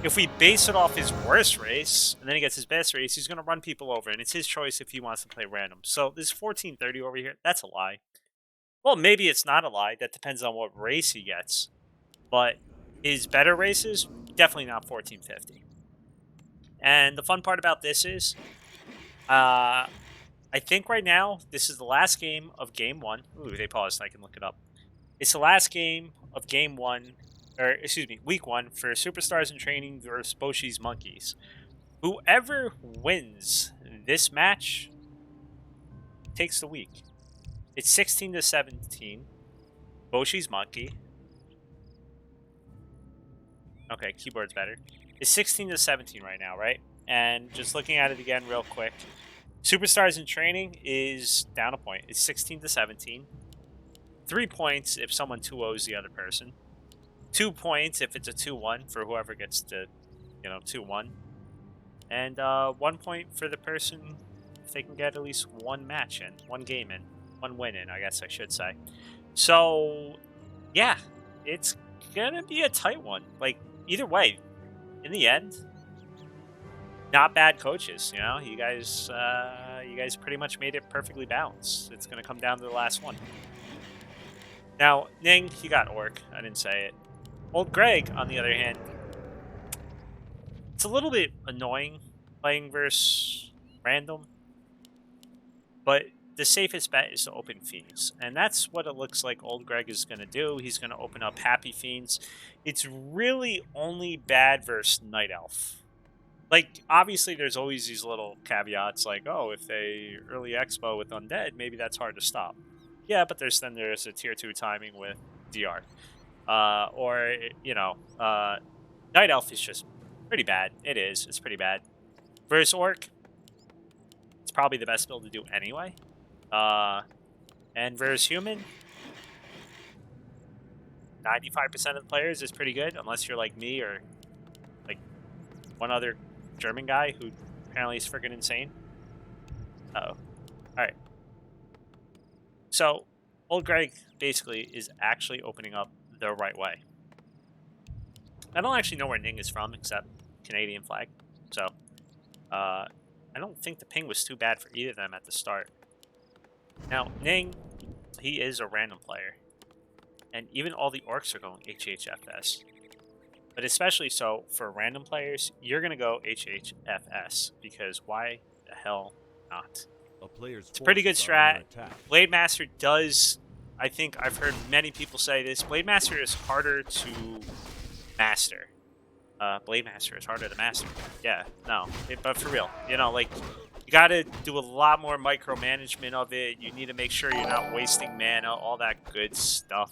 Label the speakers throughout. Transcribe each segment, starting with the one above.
Speaker 1: if we base it off his worst race, and then he gets his best race, he's going to run people over, and it's his choice if he wants to play random. So this 1430 over here, that's a lie. Well, maybe it's not a lie. That depends on what race he gets. But his better races, definitely not 1450. And the fun part about this is, I think right now, this is the last game of Game 1. Ooh, they paused. I can look it up. It's the last game of Game 1, or excuse me, Week 1 for Superstars in Training versus Boshi's Monkees. Whoever wins this match takes the week. It's 16-17. Boshi's Monkey. Okay, keyboard's better. It's 16-17 right now, right? And just looking at it again real quick. Superstars in Training is down a point. It's 16-17. 3 points if someone 2-0s the other person. 2 points if it's a 2-1 for whoever gets to, 2-1. And 1 point for the person if they can get at least one match in, one game in, one win in, I guess I should say. So, yeah, it's gonna be a tight one. Like, either way, in the end, not bad coaches. You guys pretty much made it perfectly balanced. It's gonna come down to the last one. Now, Ning, you got Orc. I didn't say it. OldGreg, on the other hand, it's a little bit annoying playing versus random, but the safest bet is to open Fiends, and that's what it looks like OldGreg is going to do. He's going to open up Happy Fiends. It's really only bad versus Night Elf. Like, obviously, there's always these little caveats, like, oh, if they early expo with Undead, maybe that's hard to stop. Yeah, but there's a tier 2 timing with DR. Night Elf is just pretty bad. It's pretty bad. Versus Orc, it's probably the best build to do anyway. And versus Human, 95% of the players is pretty good, unless you're like me or like one other German guy who apparently is freaking insane. Uh-oh. Alright. So, OldGreg basically is actually opening up the right way. I don't actually know where Ning is from, except Canadian flag. So, I don't think the ping was too bad for either of them at the start. Now, Ning, he is a random player. And even all the orcs are going HHFS. But especially so for random players, you're going to go HHFS. Because why the hell not? It's a pretty good strat. Blade Master does, I think I've heard many people say this, Blade Master is harder to master. Blade Master is harder to master. Yeah, no. But for real, you gotta do a lot more micromanagement of it. You need to make sure you're not wasting mana, all that good stuff.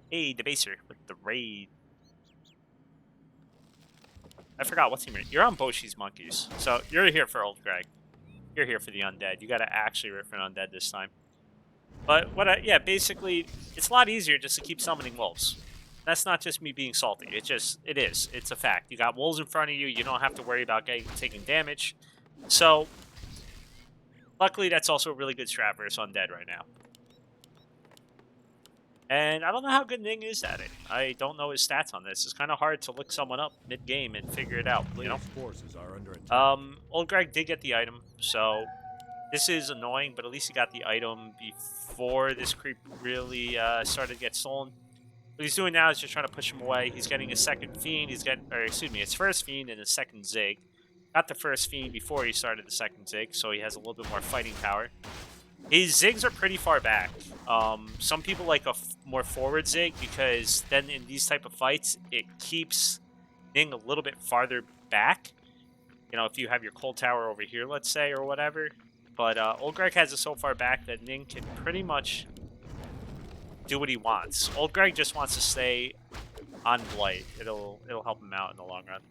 Speaker 1: Hey, Debaser with the raid. I forgot what team you're on. Boshi's Monkees. So you're here for OldGreg. You're here for the Undead. You gotta actually root for an Undead this time. But basically, it's a lot easier just to keep summoning wolves. That's not just me being salty. It is. It's a fact. You got wolves in front of you. You don't have to worry about taking damage. So, luckily, that's also a really good strat versus Undead right now. And I don't know how good Ning is at it. I don't know his stats on this. It's kind of hard to look someone up mid-game and figure it out,
Speaker 2: Forces are under attack.
Speaker 1: OldGreg did get the item, so this is annoying, but at least he got the item before this creep really started to get stolen. What he's doing now is just trying to push him away. He's getting his second Fiend. His first Fiend and his second Zig. Got the first Fiend before he started the second Zig, so he has a little bit more fighting power. His Zigs are pretty far back. Some people like a more forward Zig because then in these type of fights, it keeps Ning a little bit farther back. If you have your cold tower over here, let's say, or whatever. But OldGreg has it so far back that Ning can pretty much do what he wants. OldGreg just wants to stay on Blight. It'll help him out in the long run.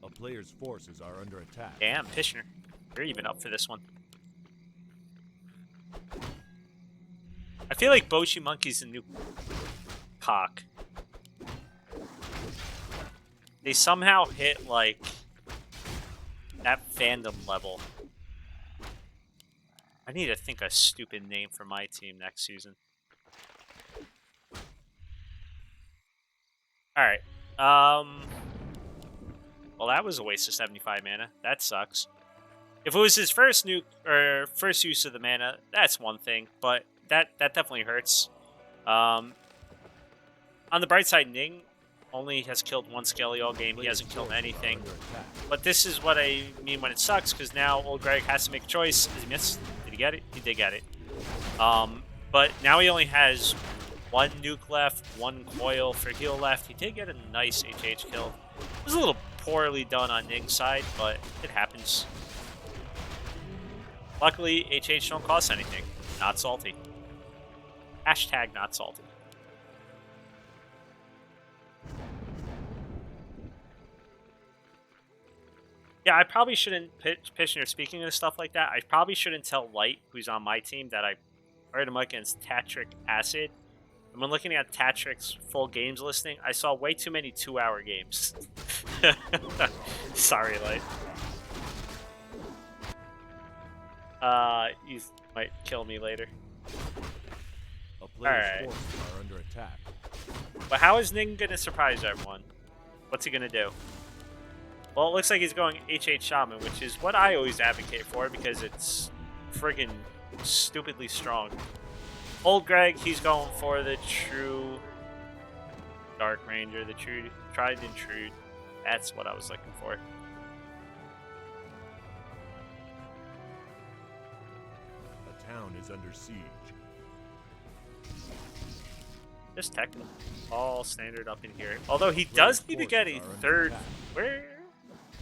Speaker 2: A player's forces are under attack.
Speaker 1: Damn, Pishner. You're even up for this one. I feel like Boshi Monkey's a new cock. They somehow hit, like, that fandom level. I need to think a stupid name for my team next season. Alright. Well, that was a waste of 75 mana. That sucks. If it was his first nuke, or first use of the mana, that's one thing, but that definitely hurts. On the bright side, Ning only has killed one Skelly all game. He hasn't killed anything. But this is what I mean when it sucks, because now OldGreg has to make a choice. Did he miss? Did he get it? He did get it. But now he only has one nuke left, one coil for heal left. He did get a nice HH kill. It was a little poorly done on Ning's side, but it happens. Luckily, HH don't cost anything. Not salty. Hashtag not salty. Yeah, I probably shouldn't pitch or speaking of stuff like that. I probably shouldn't tell Light, who's on my team, that I paired him against Tatric Acid. And when looking at Tatric's full games listing, I saw way too many 2-hour games. Sorry, Light. You might kill me later.
Speaker 2: Alright. Forces are under attack.
Speaker 1: But how is Ning gonna surprise everyone? What's he gonna do? Well, it looks like he's going HH Shaman, which is what I always advocate for because it's friggin' stupidly strong. OldGreg, he's going for the true Dark Ranger, the true tried and true. That's what I was looking for.
Speaker 2: The town is under siege.
Speaker 1: Just technical. All standard up in here. Although he does need to get a third. Where?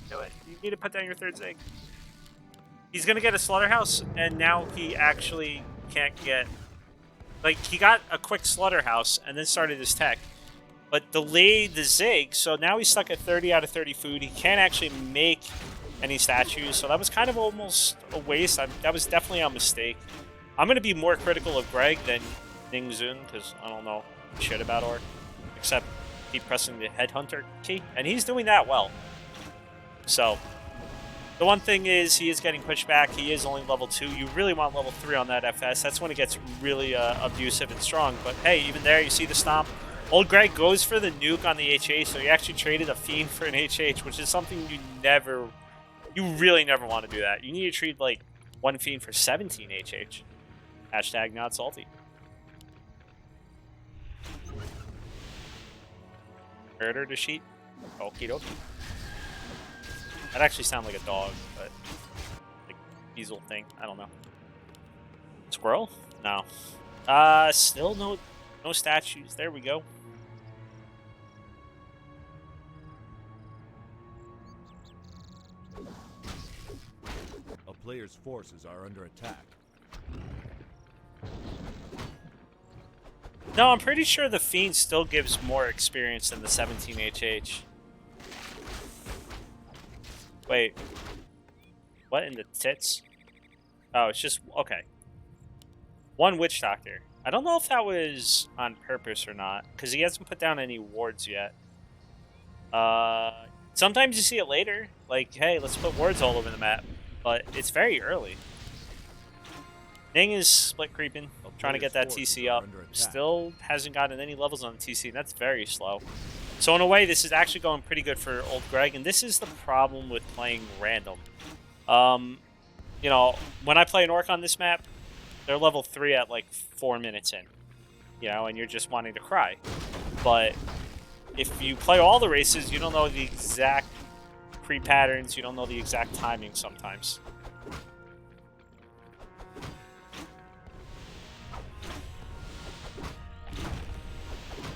Speaker 1: Do it. You need to put down your third Zig. He's gonna get a slaughterhouse, and now he actually can't get. Like, he got a quick slaughterhouse and then started his tech, but delayed the Zig, so now he's stuck at 30 out of 30 food. He can't actually make any statues, so that was kind of almost a waste. That was definitely a mistake. I'm gonna be more critical of Greg than NingZiyun because I don't know shit about Orc, except keep pressing the Headhunter key, and he's doing that well. So, the one thing is he is getting pushed back. He is only level 2. You really want level 3 on that FS. That's when it gets really abusive and strong. But hey, even there, you see the stomp. OldGreg goes for the nuke on the HH, so he actually traded a Fiend for an HH, which is something you really never want to do that. You need to trade like one Fiend for 17 HH. Hashtag not salty. Murder to sheet. Okie dokie. That actually sounds like a dog, but like diesel thing. I don't know. Squirrel? No. Still no statues. There we go.
Speaker 2: A player's forces are under attack.
Speaker 1: No, I'm pretty sure the Fiend still gives more experience than the 17 HH. Wait. What in the tits? Oh, it's just... Okay. One Witch Doctor. I don't know if that was on purpose or not, because he hasn't put down any wards yet. Sometimes you see it later. Like, hey, let's put wards all over the map. But it's very early. Ning is split creeping, trying to get that TC up. Still hasn't gotten any levels on the TC, and that's very slow. So in a way, this is actually going pretty good for OldGreg, and this is the problem with playing random. You know, when I play an Orc on this map, they're level 3 at like 4 minutes in. You know, and you're just wanting to cry. But if you play all the races, you don't know the exact pre-patterns, you don't know the exact timing sometimes.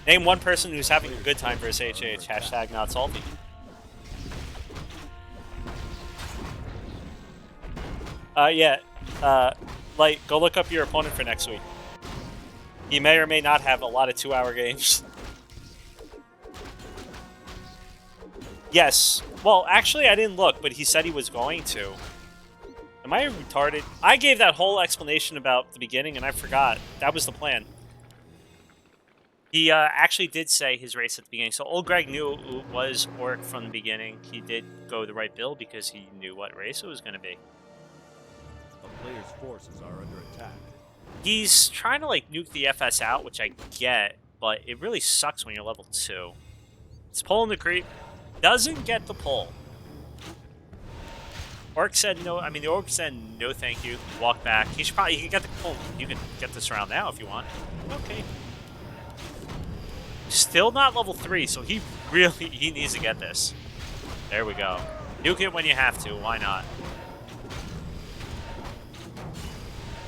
Speaker 1: Name one person who's having a good time for his HH. Hashtag not salty. Yeah. Like, go look up your opponent for next week. He may or may not have a lot of 2-hour games. Yes. Well, actually, I didn't look, but he said he was going to. Am I retarded? I gave that whole explanation about the beginning, and I forgot. That was the plan. He actually did say his race at the beginning. So OldGreg knew it was Orc from the beginning. He did go the right build because he knew what race it was going to be.
Speaker 2: A player's forces are under attack.
Speaker 1: He's trying to like nuke the FS out, which I get, but it really sucks when you're level 2. It's pulling the creep. Doesn't get the pull. Orc said no. I mean, the Orc said no, thank you. Walk back. He can get the pull. You can get this round now if you want. Okay. Still not level 3, so he needs to get this. There we go. Nuke it when you have to. Why not?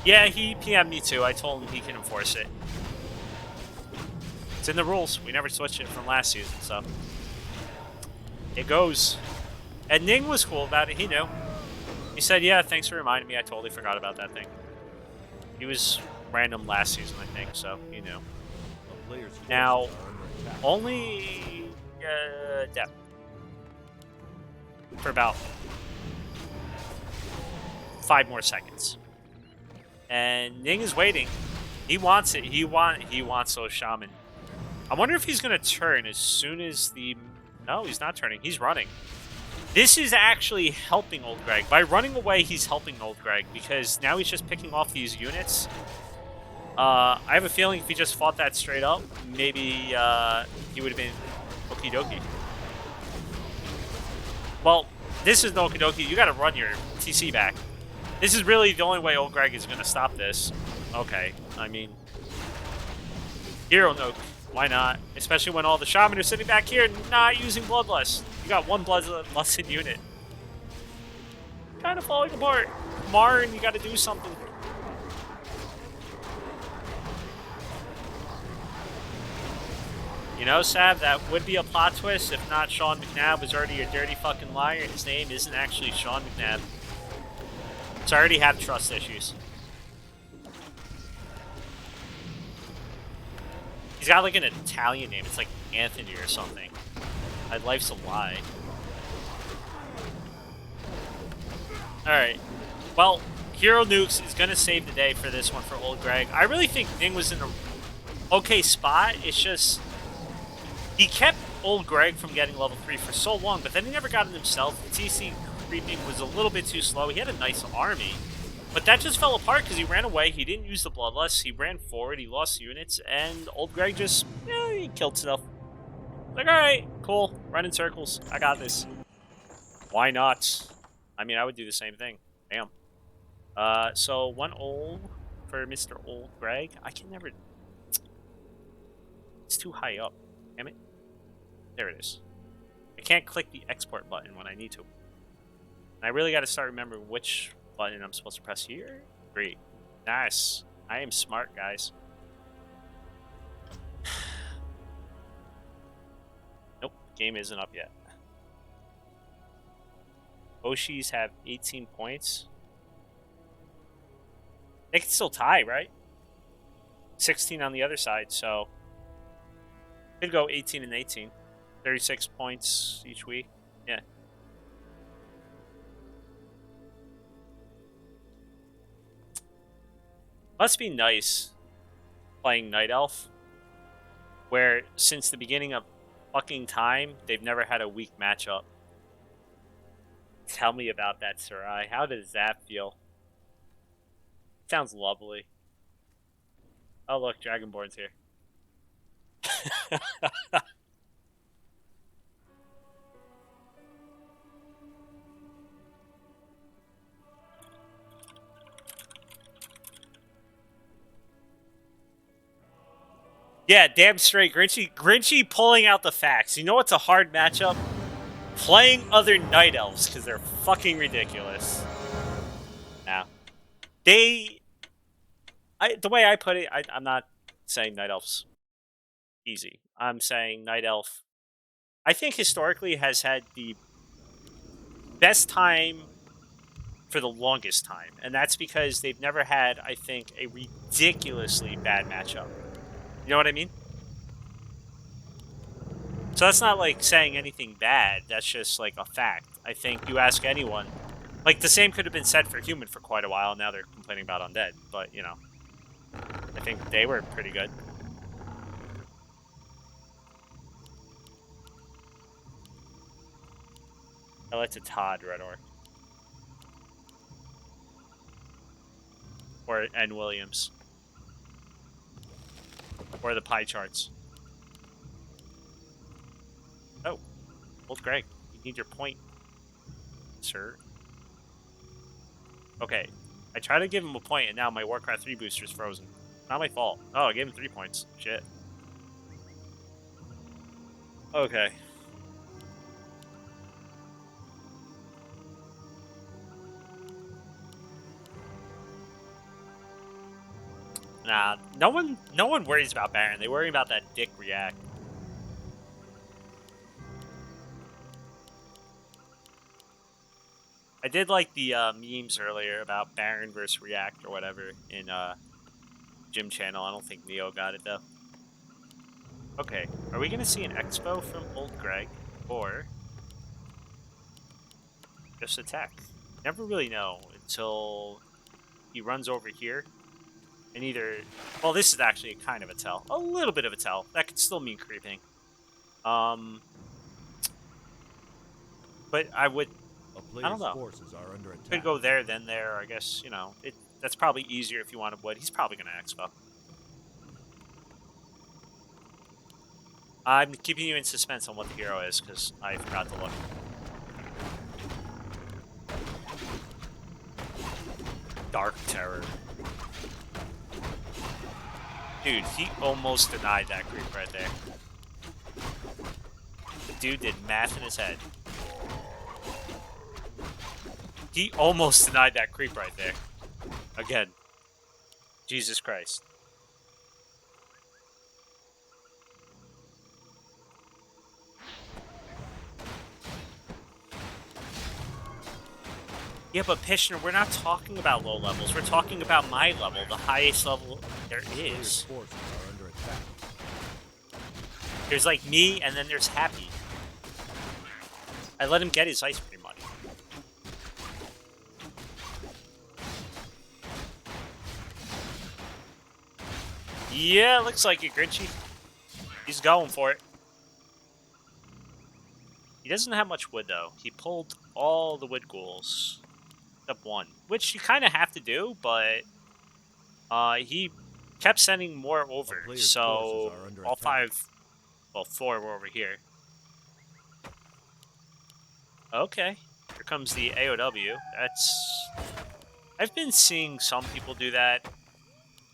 Speaker 1: Yeah, he PM'd me too. I told him he can enforce it. It's in the rules. We never switched it from last season, so it goes. And Ning was cool about it. He knew. He said, yeah, thanks for reminding me. I totally forgot about that thing. He was random last season, I think, so he knew. Now, only depth for about 5 more seconds. And Ning is waiting. He wants it. He wants those shaman. I wonder if he's going to turn as soon as the... No, he's not turning. He's running. This is actually helping OldGreg. By running away, he's helping OldGreg because now he's just picking off these units. I have a feeling if he just fought that straight up, maybe he would have been okie dokie. Well, this is no okie dokie. You got to run your TC back. This is really the only way OldGreg is going to stop this. Okay, I mean, hero nuke. Why not? Especially when all the shaman are sitting back here not using Bloodlust. You got one Bloodlusted unit. Kind of falling apart. Marn, you got to do something. You know, Sav, that would be a plot twist if not Sean McNabb was already a dirty fucking liar. His name isn't actually Sean McNabb. So I already have trust issues. He's got like an Italian name. It's like Anthony or something. My life's a lie. Alright. Well, Hero Nukes is going to save the day for this one for OldGreg. I really think Ning was in an okay spot. It's just... he kept OldGreg from getting level 3 for so long, but then he never got it himself. The TC creeping was a little bit too slow. He had a nice army. But that just fell apart because he ran away. He didn't use the Bloodlust. He ran forward. He lost units. And OldGreg just, he killed stuff. Like, alright, cool. Run in circles. I got this. Why not? I mean, I would do the same thing. Damn. So, 1 ol for Mr. OldGreg. I can never... It's too high up. Damn it. There it is. I can't click the export button when I need to. And I really got to start remembering which... button I'm supposed to press here. 3. Nice. I am smart, guys. Nope, game isn't up yet. Boshis have 18 points. They can still tie, right? 16 on the other side, so could go 18 and 18. 36 points each week. Yeah. Must be nice playing Night Elf, where since the beginning of fucking time, they've never had a weak matchup. Tell me about that, Sarai. How does that feel? Sounds lovely. Oh, look, Dragonborn's here. Yeah, damn straight. Grinchy pulling out the facts. You know what's a hard matchup? Playing other Night Elves, because they're fucking ridiculous. Now, the way I put it, I'm not saying Night Elf's easy. I'm saying Night Elf, I think historically has had the best time for the longest time. And that's because they've never had, I think, a ridiculously bad matchup. You know what I mean? So that's not like saying anything bad. That's just like a fact. I think you ask anyone. Like the same could have been said for Human for quite a while. Now they're complaining about Undead. But, you know. I think they were pretty good. I like to Todd Red Orc. Or N. Williams. Or the pie charts. Oh, OldGreg, you need your point, sir. Okay, I tried to give him a point, and now my Warcraft 3 booster's frozen. Not my fault. Oh, I gave him 3 points. Shit. Okay. Nah, no one worries about Baron. They worry about that dick react. I did like the memes earlier about Baron versus React or whatever in Gym Channel. I don't think Neo got it though. Okay, are we gonna see an expo from OldGreg or just attack? Never really know until he runs over here and either. Well, this is actually kind of a tell, a little bit of a tell. That could still mean creeping. But I would. I don't know.
Speaker 2: Forces are under attack.
Speaker 1: Could go there, then there. I guess, you know, that's probably easier if you wanted wood. He's probably going to expo. I'm keeping you in suspense on what the hero is, because I forgot to look. Dark Terror. Dude, he almost denied that creep right there. The dude did math in his head. He almost denied that creep right there. Again. Jesus Christ. Yeah, but Pishner, we're not talking about low levels. We're talking about my level, the highest level there is.
Speaker 2: Forces are under attack.
Speaker 1: There's like me, and then there's Happy. I let him get his ice pretty much. Yeah, looks like it, Grinchy. He's going for it. He doesn't have much wood, though. He pulled all the wood ghouls. Except one. Which you kind of have to do, but he kept sending more over. So all five, well, 4 were over here. Okay. Here comes the AOW. I've been seeing some people do that.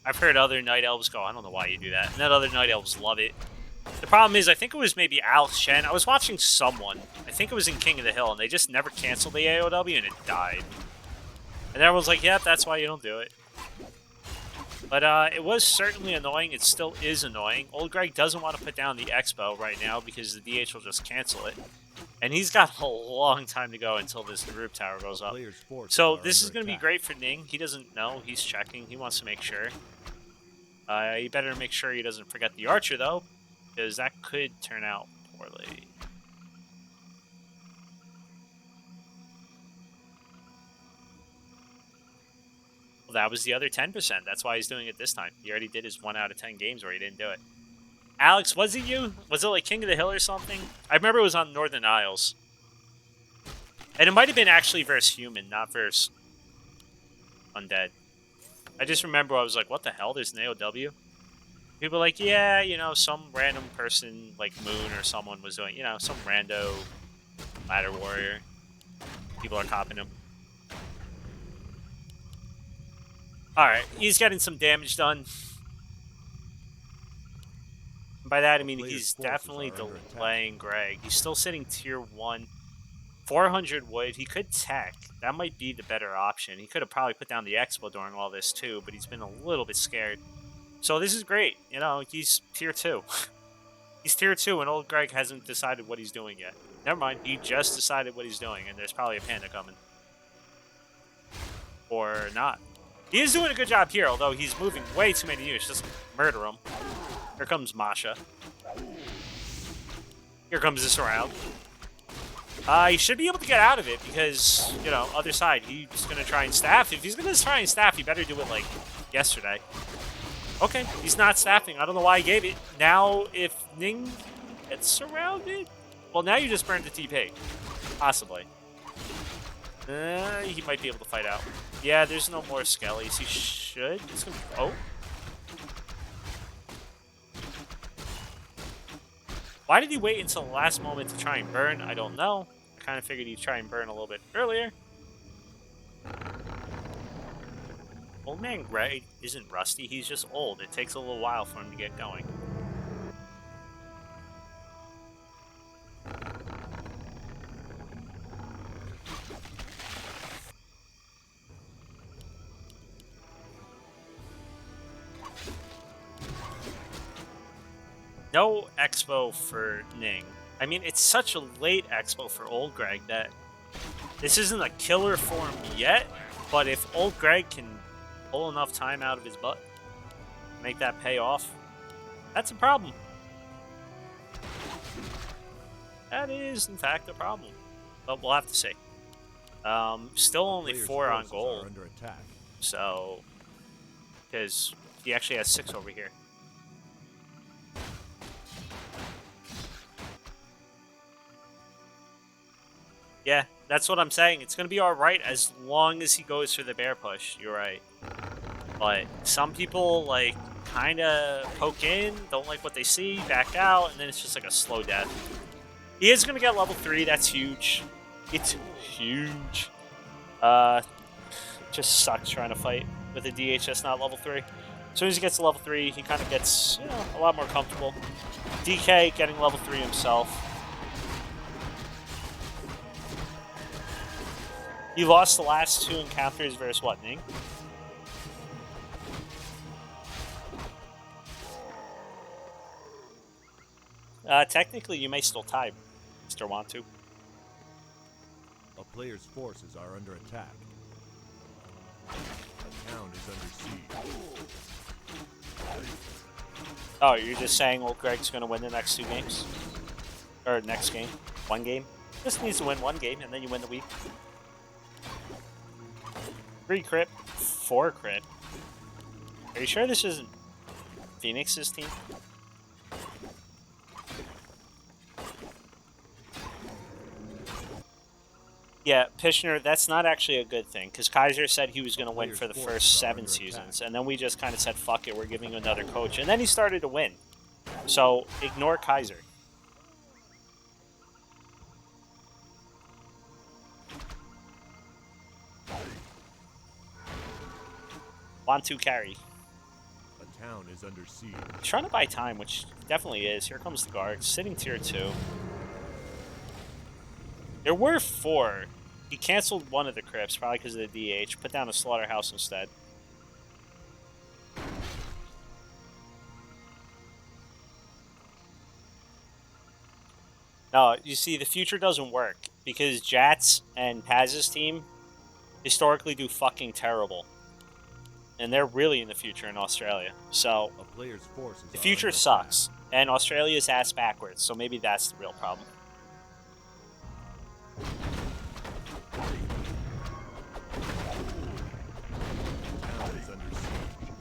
Speaker 1: I've heard other Night Elves go, I don't know why you do that. And then other Night Elves love it. The problem is, I think it was maybe Alex Shen. I was watching someone. I think it was in King of the Hill, and they just never canceled the AOW, and it died. And everyone's like, yep, that's why you don't do it. But it was certainly annoying. It still is annoying. OldGreg doesn't want to put down the Expo right now because the DH will just cancel it. And he's got a long time to go until this group tower goes up. So this is going to be great for Ning. He doesn't know. He's checking. He wants to make sure. He better make sure he doesn't forget the Archer, though, because that could turn out poorly. Well, that was the other 10%. That's why he's doing it this time. He already did his 1 out of 10 games where he didn't do it. Alex, was it you? Was it like King of the Hill or something? I remember it was on Northern Isles. And it might have been actually versus human, not versus undead. I just remember I was like, what the hell? There's an AOW? People were like, yeah, you know, some random person, like Moon or someone was doing, you know, some rando ladder warrior. People are copping him. Alright, he's getting some damage done. By that, I mean he's definitely delaying Greg. He's still sitting tier 1. 400 wood. He could tech. That might be the better option. He could have probably put down the Expo during all this too, but he's been a little bit scared. So this is great. You know, he's tier 2. He's tier 2 and OldGreg hasn't decided what he's doing yet. Never mind. He just decided what he's doing and there's probably a panda coming. Or not. He is doing a good job here, although he's moving way too many units. Just murder him. Here comes Masha. Here comes this round. He should be able to get out of it because, you know, other side, he's going to try and staff. If he's going to try and staff, he better do it like yesterday. Okay, he's not staffing. I don't know why he gave it. Now, if Ning gets surrounded, well, now you just burned the TP. Possibly. He might be able to fight out. Yeah, there's no more skellies. He should. He's gonna, oh. Why did he wait until the last moment to try and burn? I don't know. I kind of figured he'd try and burn a little bit earlier. Old man Greg isn't rusty, he's just old. It takes a little while for him to get going. No expo for Ning. I mean, it's such a late expo for OldGreg that this isn't a killer for him yet, but if OldGreg can pull enough time out of his butt, make that pay off, that's a problem. That is, in fact, a problem. But we'll have to see. Still only 4 on gold.
Speaker 2: Under attack.
Speaker 1: So, because he actually has 6 over here. Yeah, that's what I'm saying. It's going to be alright as long as he goes for the bear push. You're right. But some people, like, kind of poke in, don't like what they see, back out, and then it's just like a slow death. He is going to get level 3. That's huge. It's huge. Just sucks trying to fight with a DHS not level 3. As soon as he gets to level 3, he kind of gets, you know, a lot more comfortable. DK getting level 3 himself. He lost the last 2 encounters versus what, Ning? Technically, you may still tie, Mr. Want to.
Speaker 2: A player's forces are under attack. A town is under siege.
Speaker 1: Oh, you're just saying OldGreg's going to win the next 2 games? Or next game? 1 game? Just needs to win 1 game, and then you win the week. 3 crit, 4 crit. Are you sure this isn't Phoenix's team? Yeah, Pishner, that's not actually a good thing, because Kaiser said he was going to win for the first 7 seasons, and then we just kind of said, fuck it, we're giving him another coach, and then he started to win. So, ignore Kaiser. Want to carry.
Speaker 2: A town is under siege.
Speaker 1: He's trying to buy time, which definitely is. Here comes the guard, sitting tier 2. There were 4. He canceled one of the crypts, probably because of the DH. Put down a slaughterhouse instead. No, you see, the future doesn't work. Because Jats and Paz's team historically do fucking terrible. And they're really in the future in Australia. So,
Speaker 2: A player's forces
Speaker 1: the
Speaker 2: are
Speaker 1: future
Speaker 2: under
Speaker 1: sucks. And Australia's ass backwards. So maybe that's the real problem.
Speaker 2: Town is under siege.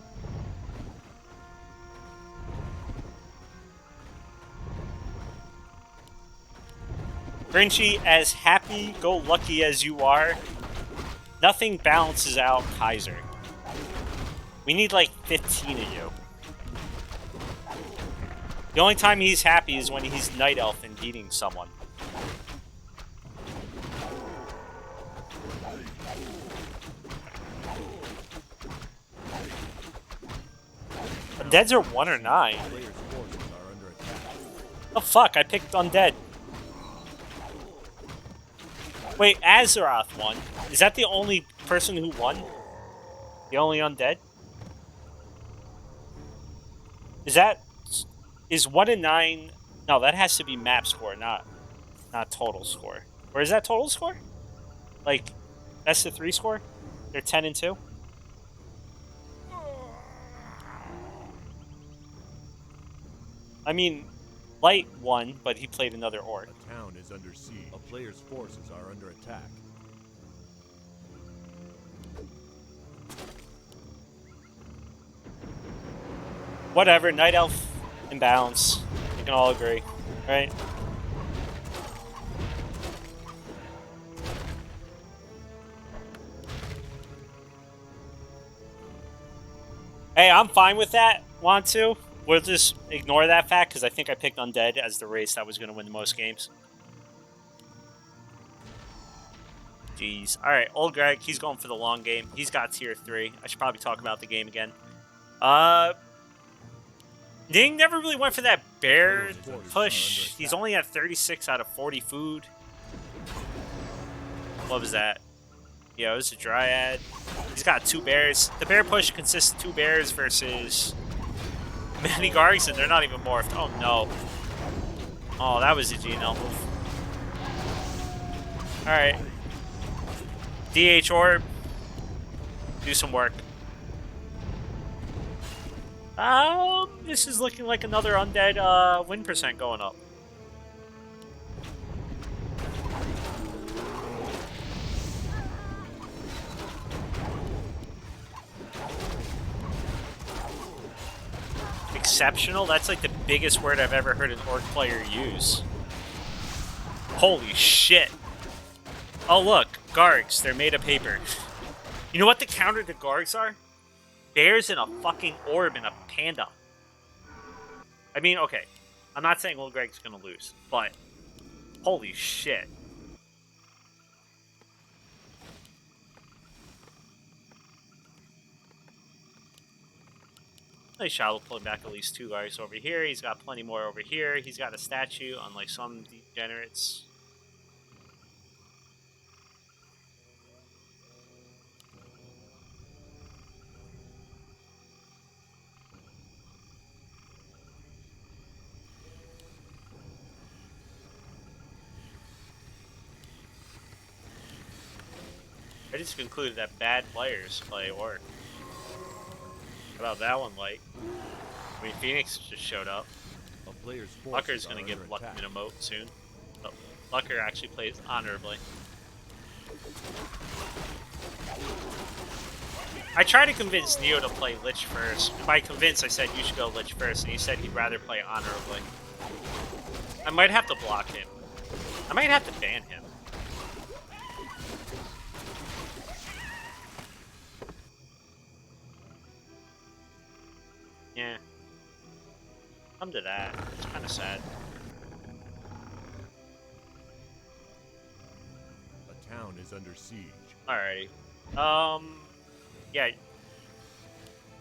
Speaker 1: Grinchy, as happy-go-lucky as you are, nothing balances out Kaiser. We need like 15 of you. The only time he's happy is when he's Night Elf and beating someone. Undeads are 1 or 9.
Speaker 2: A player's forces are under attack.
Speaker 1: Oh fuck, I picked Undead. Wait, Azeroth won. Is that the only person who won? The only Undead? Is 1 and 9... No, that has to be map score, not total score. Or is that total score? Like, that's the 3 score? They're 10 and 2? I mean, Light won, but he played another orc.
Speaker 2: A town is under siege. A player's forces are under attack.
Speaker 1: Whatever, Night Elf imbalance. We can all agree, right? Hey, I'm fine with that. Want to? we'll just ignore that fact because I think I picked Undead as the race that was going to win the most games. Jeez. All right, OldGreg, he's going for the long game. He's got tier 3. I should probably talk about the game again. Ning never really went for that bear push. He's only at 36 out of 40 food. What was that? Yeah, it was a Dryad. He's got 2 bears. The bear push consists of 2 bears versus many Gargs, and they're not even morphed. Oh, no. Oh, that was a GNL move. Alright. DH Orb. Do some work. This is looking like another Undead win percent going up. Exceptional? That's like the biggest word I've ever heard an Orc player use. Holy shit. Oh look, Gargs, they're made of paper. You know what the counter to Gargs are? Bears and a fucking orb and a panda. I mean, okay, I'm not saying OldGreg's gonna lose, but holy shit. Nice Shadow pulling back at least 2 guys over here. He's got plenty more over here. He's got a statue, unlike some degenerates. I just concluded that bad players play Orc. How about that one, Light? I mean, Phoenix just showed up. Lucker's gonna get Luck an emote soon. But Lucker actually plays honorably. I tried to convince Neo to play Lich first. By convince, I said you should go Lich first, and he said he'd rather play honorably. I might have to block him. I might have to ban him. Yeah. Come to that. It's kind of sad.
Speaker 2: A town is under siege.
Speaker 1: Alrighty. Yeah.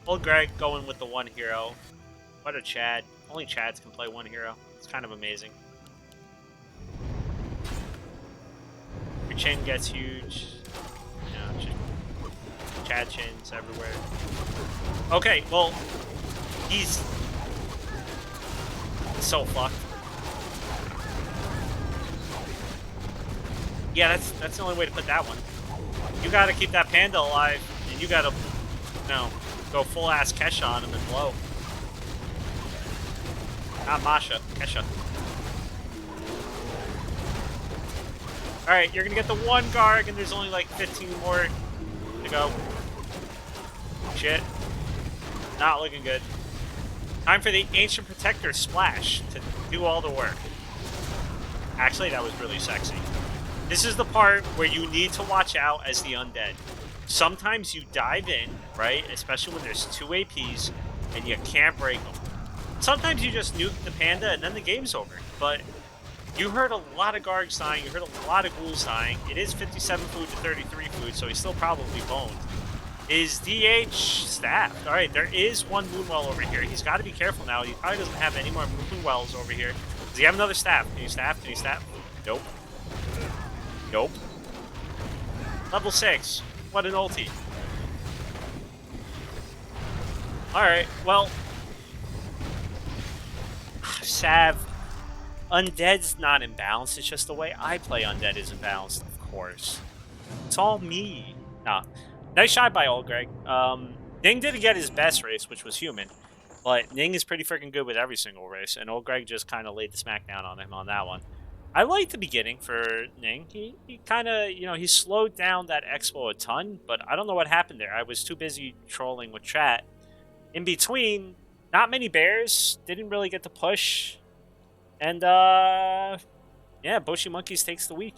Speaker 1: OldGreg going with the 1 hero. What a Chad. Only Chads can play 1 hero. It's kind of amazing. Your chin gets huge. You know, Chad chins everywhere. Okay, well, he's so fucked. Yeah, that's the only way to put that one. You gotta keep that panda alive, and you gotta, you know, go full ass Kesha on him and blow. Not Masha, Kesha. Alright, you're gonna get the 1 Garg, and there's only like 15 more to go. Shit. Not looking good. Time for the Ancient Protector Splash to do all the work. Actually, that was really sexy. This is the part where you need to watch out as the Undead. Sometimes you dive in, right? Especially when there's 2 APs and you can't break them. Sometimes you just nuke the panda and then the game's over. But you heard a lot of Gargs dying. You heard a lot of ghouls dying. It is 57 food to 33 food, so he's still probably boned. Is DH staffed? Alright, there is 1 Moonwell over here. He's got to be careful now. He probably doesn't have any more Moonwells over here. Does he have another staff? Can he staff? Can he staff? Nope. Nope. Level 6. What an ulti. Alright, well. Sav. Undead's not imbalanced. It's just the way I play Undead is imbalanced, of course. It's all me. Nah. Nice shot by OldGreg. Ning didn't get his best race, which was human. But Ning is pretty freaking good with every single race. And OldGreg just kind of laid the smackdown on him on that one. I liked the beginning for Ning. He kind of, you know, he slowed down that expo a ton, but I don't know what happened there. I was too busy trolling with chat. In between, not many bears, didn't really get to push. And, yeah, Boshi Monkees takes the week.